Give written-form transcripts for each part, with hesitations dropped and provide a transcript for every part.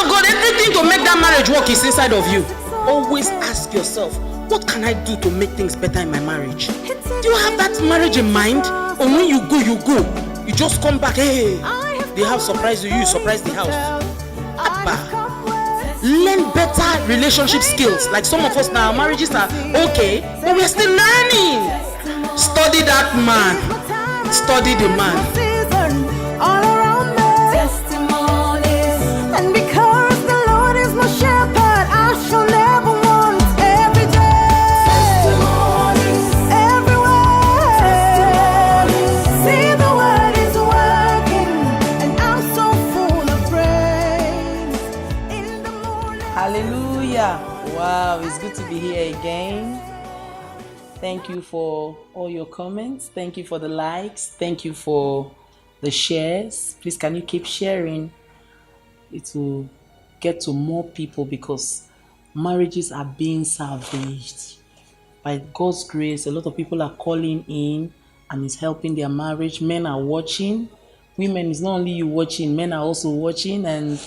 of God, everything to make that marriage work is inside of you. Always ask yourself, what can I do to make things better in my marriage? Do you have that marriage in mind? Or when you go, you just come back, hey, the house surprised you, you surprise the house. Abba. Learn better relationship skills. Like some of us now, our marriages are okay, but we're still learning. Study that man. Study the man. All around me, testimonies, and because the Lord is my shepherd, I shall never want. Every day, testimonies, everywhere, testimonies. See the word is working, and I'm so full of praise. In the morning. Hallelujah. Wow, it's good to be here again. Thank you for all your comments. Thank you for the likes. Thank you for the shares. Please, can you keep sharing? It will get to more people because marriages are being salvaged. By God's grace, a lot of people are calling in and it's helping their marriage. Men are watching. Women, it's not only you watching, men are also watching and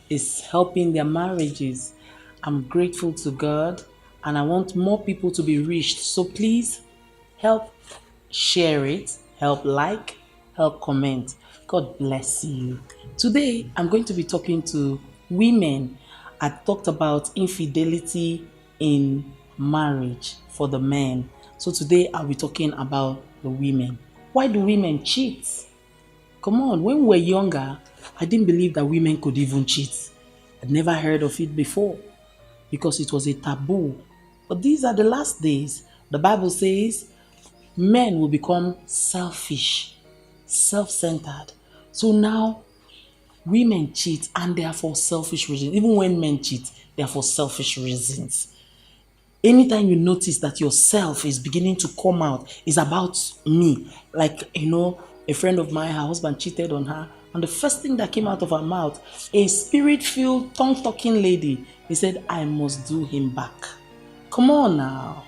it's helping their marriages. I'm grateful to God and I want more people to be reached. So please help share it, help like, help comment. God bless you. Today, I'm going to be talking to women. I talked about infidelity in marriage for the men. So today, I'll be talking about the women. Why do women cheat? Come on, when we were younger, I didn't believe that women could even cheat. I'd never heard of it before because it was a taboo. But these are the last days. The Bible says men will become selfish, self-centered. So now women cheat and they are for selfish reasons. Even when men cheat, they are for selfish reasons. Anytime you notice that yourself is beginning to come out, it's about me. Like, a friend of mine, her husband cheated on her. And the first thing that came out of her mouth, a spirit-filled, tongue-talking lady, he said, I must do him back. Come on now.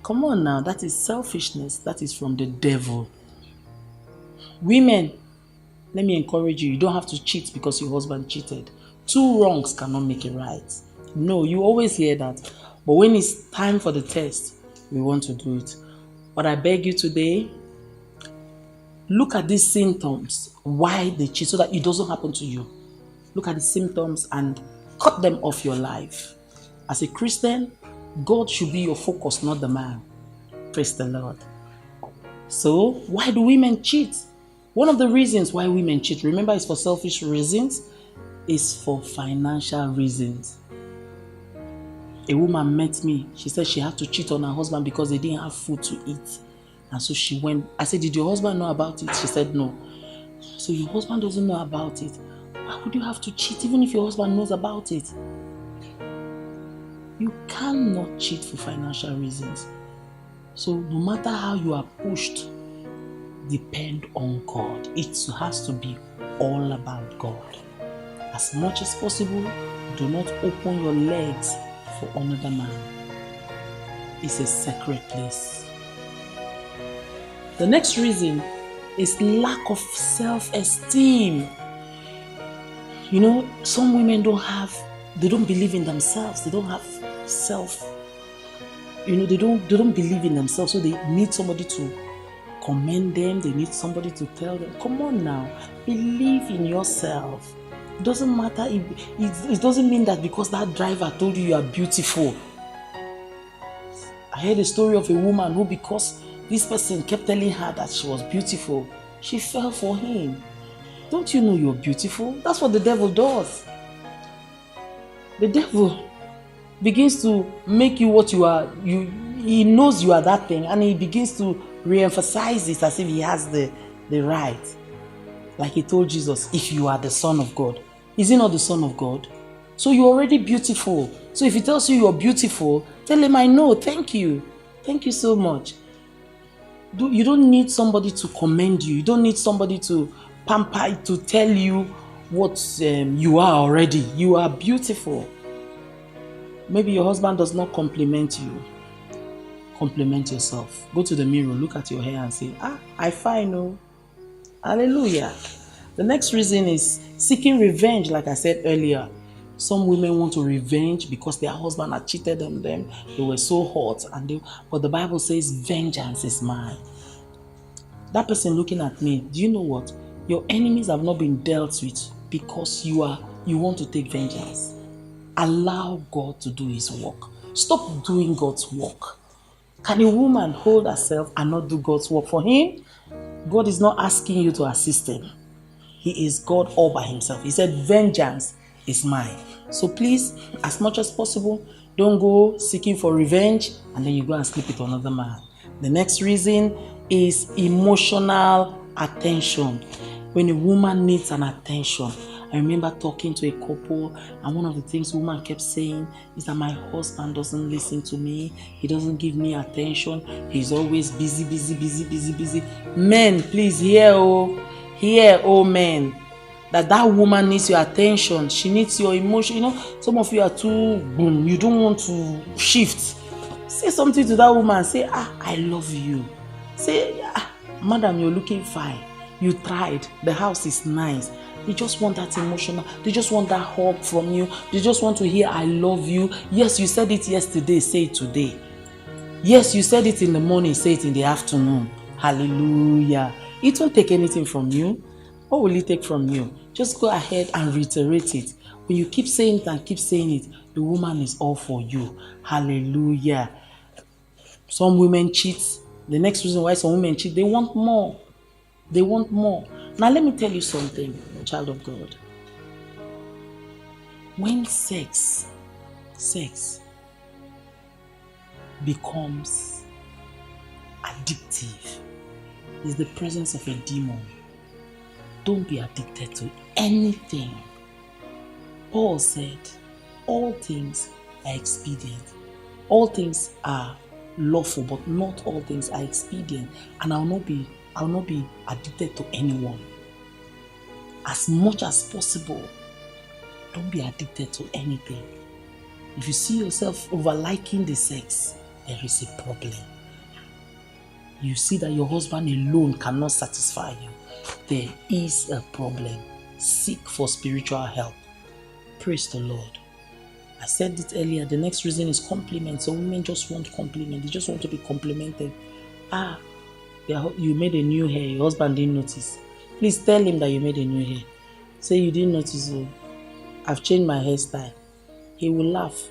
Come on now. That is selfishness. That is from the devil. Women, let me encourage you. You don't have to cheat because your husband cheated. 2 wrongs cannot make it right. No, you always hear that. But when it's time for the test, we want to do it. But I beg you today, look at these symptoms, why they cheat, so that it doesn't happen to you. Look at the symptoms and cut them off your life. As a Christian, God should be your focus, not the man. Praise the Lord. So, why do women cheat? One of the reasons why women cheat, remember, it's for selfish reasons, is for financial reasons. A woman met me. She said she had to cheat on her husband because they didn't have food to eat. And so she went. I said, did your husband know about it? She said, no. So your husband doesn't know about it. Why would you have to cheat even if your husband knows about it? You cannot cheat for financial reasons. So no matter how you are pushed, depend on God. It has to be all about God. As much as possible, do not open your legs for another man. It's a sacred place. The next reason is lack of self-esteem. Some women they don't believe in themselves. They don't have they don't believe in themselves. So they need somebody to commend them. They need somebody to tell them, come on now, believe in yourself. It doesn't matter. It doesn't mean that because that driver told you are beautiful. I heard a story of a woman who, because this person kept telling her that she was beautiful, she fell for him. Don't you know you're beautiful? That's what the devil does. The devil begins to make you what you are. He knows you are that thing, and he begins to re-emphasize it as if he has the right. Like he told Jesus, if you are the Son of God. Is he not the Son of God? So you're already beautiful. So if he tells you you're beautiful, tell him, I know, thank you. Thank you so much. You don't need somebody to commend you. You don't need somebody to pamper, to tell you what you are already. You are beautiful. Maybe your husband does not compliment you. Compliment yourself. Go to the mirror, look at your hair and say, I fine, oh. Hallelujah. The next reason is seeking revenge, like I said earlier. Some women want to revenge because their husband had cheated on them. They were so hot, but the Bible says, vengeance is mine. That person looking at me, do you know what? Your enemies have not been dealt with because you want to take vengeance. Allow God to do his work. Stop doing God's work. Can a woman hold herself and not do God's work for him? God is not asking you to assist him. He is God all by himself. He said, vengeance is mine. So please, as much as possible, don't go seeking for revenge and then you go and sleep with another man. The next reason is emotional attention. When a woman needs an attention, I remember talking to a couple, and one of the things the woman kept saying is that my husband doesn't listen to me. He doesn't give me attention. He's always busy, busy, busy, busy, busy. Men, please hear, oh men, that woman needs your attention. She needs your emotion. You know, some of you are too boom. You don't want to shift. Say something to that woman. Say, I love you. Say, madam, you're looking fine. You tried. The house is nice. They just want that emotional. They just want that hug from you. They just want to hear, I love you. Yes, you said it yesterday. Say it today. Yes, you said it in the morning. Say it in the afternoon. Hallelujah. It won't take anything from you. What will it take from you? Just go ahead and reiterate it. When you keep saying it and keep saying it, the woman is all for you. Hallelujah. Some women cheat. The next reason why some women cheat, they want more. They want more. Now let me tell you something, child of God. When sex becomes addictive, is the presence of a demon. Don't be addicted to anything. Paul said, all things are expedient. All things are lawful, but not all things are expedient. And I'll not be addicted to anyone. As much as possible, don't be addicted to anything. If you see yourself overliking the sex, there is a problem. You see that your husband alone cannot satisfy you, there is a problem. Seek for spiritual help. Praise the Lord. I said it earlier, the next reason is compliment. So women just want compliment. They just want to be complimented. You made a new hair, your husband didn't notice. Please tell him that you made a new hair. Say you didn't notice, I've changed my hairstyle. He will laugh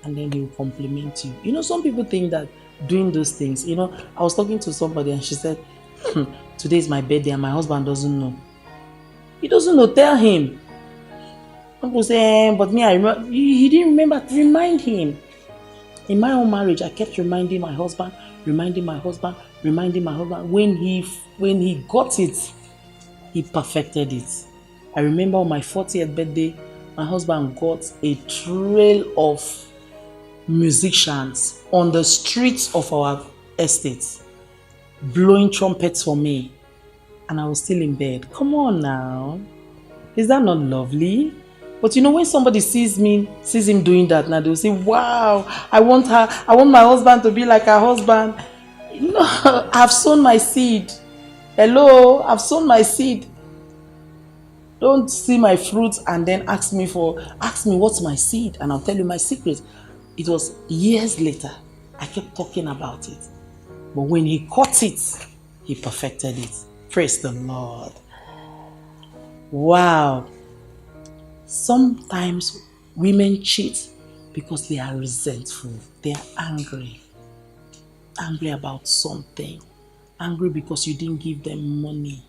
and then he will compliment you. You know, some people think that doing those things, you know, I was talking to somebody and she said, today is my birthday and my husband doesn't know. He doesn't know, tell him. People say, but me, I remember. He didn't remember. Remind him. In my own marriage, I kept reminding my husband. When he got it, he perfected it. I remember on my 40th birthday, my husband got a trail of musicians on the streets of our estate, blowing trumpets for me, and I was still in bed. Come on now. Is that not lovely? But you know, when somebody sees him doing that, now they'll say, wow, I want my husband to be like her husband. You know, I've sown my seed. Hello, I've sown my seed. Don't see my fruits and then ask me what's my seed, and I'll tell you my secret. It was years later, I kept talking about it. But when he caught it, he perfected it. Praise the Lord. Wow. Sometimes women cheat because they are resentful. They are angry. Angry about something. Angry because you didn't give them money.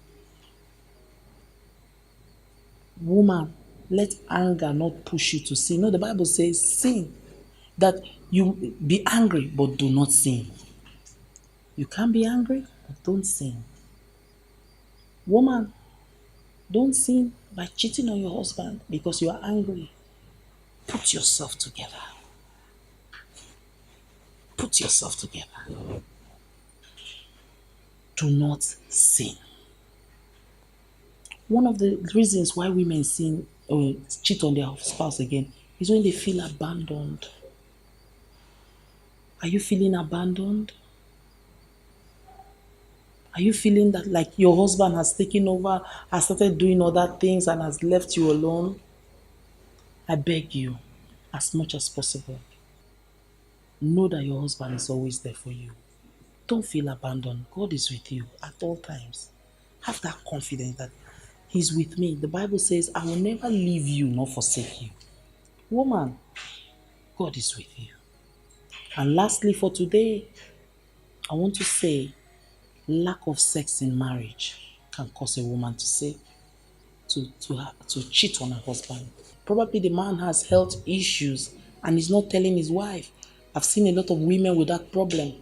Woman, let anger not push you to sin. No, the Bible says sin. That you be angry but do not sin. You can be angry but don't sin. Woman, don't sin by cheating on your husband because you are angry. Put yourself together. Put yourself together. Do not sin. One of the reasons why women sin or cheat on their spouse again is when they feel abandoned. Are you feeling abandoned? Are you feeling that like your husband has taken over, has started doing other things and has left you alone? I beg you, as much as possible, know that your husband is always there for you. Don't feel abandoned. God is with you at all times. Have that confidence that He's with me. The Bible says, I will never leave you nor forsake you. Woman, God is with you. And lastly, for today, I want to say lack of sex in marriage can cause a woman to cheat on her husband. Probably the man has health issues and he's not telling his wife. I've seen a lot of women with that problem.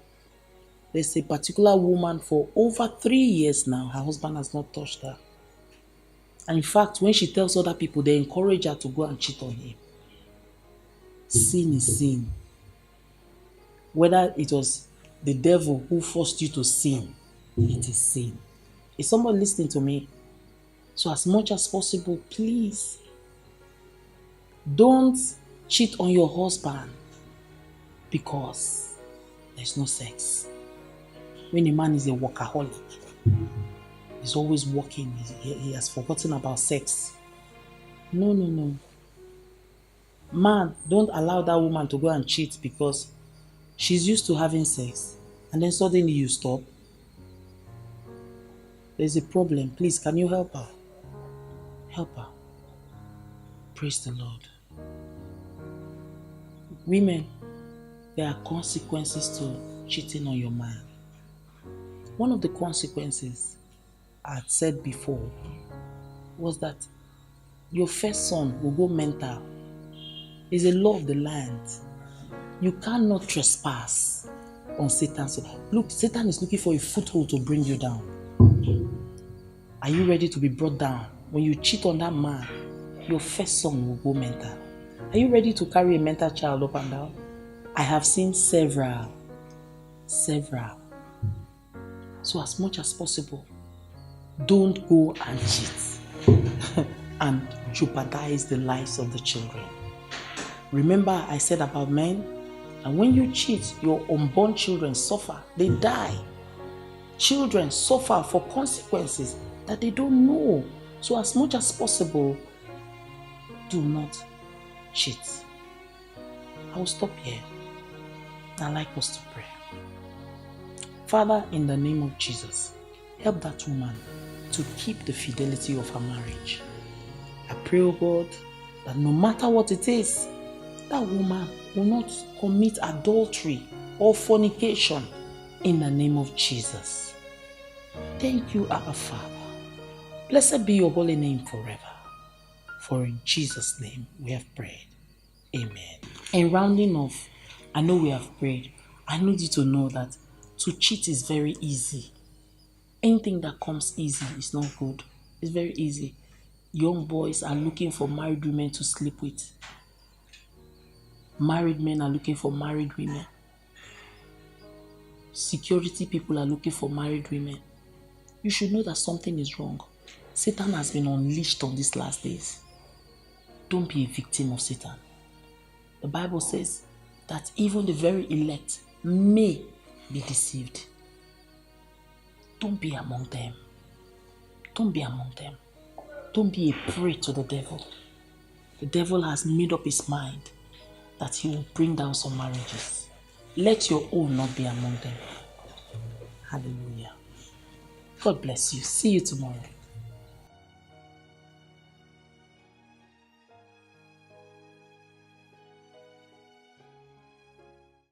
There's a particular woman for over 3 years now, her husband has not touched her. And in fact, when she tells other people, they encourage her to go and cheat on him. Sin is sin. Whether it was the devil who forced you to sin, it is sin. Is somebody listening to me? So as much as possible, please, don't cheat on your husband because there's no sex. When a man is a workaholic, he's always working, he has forgotten about sex. No. Man, don't allow that woman to go and cheat because she's used to having sex and then suddenly you stop. There's a problem. Please, can you help her? Help her. Praise the Lord. Women, there are consequences to cheating on your man. One of the consequences I had said before was that your first son will go mental. It's a law of the land. You cannot trespass on Satan's. Look, Satan is looking for a foothold to bring you down. Are you ready to be brought down? When you cheat on that man, your first son will go mental. Are you ready to carry a mental child up and down? I have seen several. So as much as possible, don't go and cheat and jeopardize the lives of the children. Remember I said about men, and when you cheat, your unborn children suffer. They die. Children suffer for consequences that they don't know. So as much as possible, do not cheat. I will stop here. I'd like us to pray. Father, in the name of Jesus, help that woman to keep the fidelity of her marriage. I pray, oh God, that no matter what it is, that woman will not commit adultery or fornication in the name of Jesus. Thank you, Abba Father. Blessed be your holy name forever. For in Jesus' name we have prayed. Amen. In rounding off, I know we have prayed. I need you to know that to cheat is very easy. Anything that comes easy is not good. It's very easy. Young boys are looking for married women to sleep with. Married men are looking for married women. Security people are looking for married women. You should know that something is wrong. Satan has been unleashed on these last days. Don't be a victim of Satan. The Bible says that even the very elect may be deceived. Don't be among them. Don't be among them. Don't be a prey to the devil. The devil has made up his mind that he will bring down some marriages. Let your own not be among them. Hallelujah. God bless you. See you tomorrow.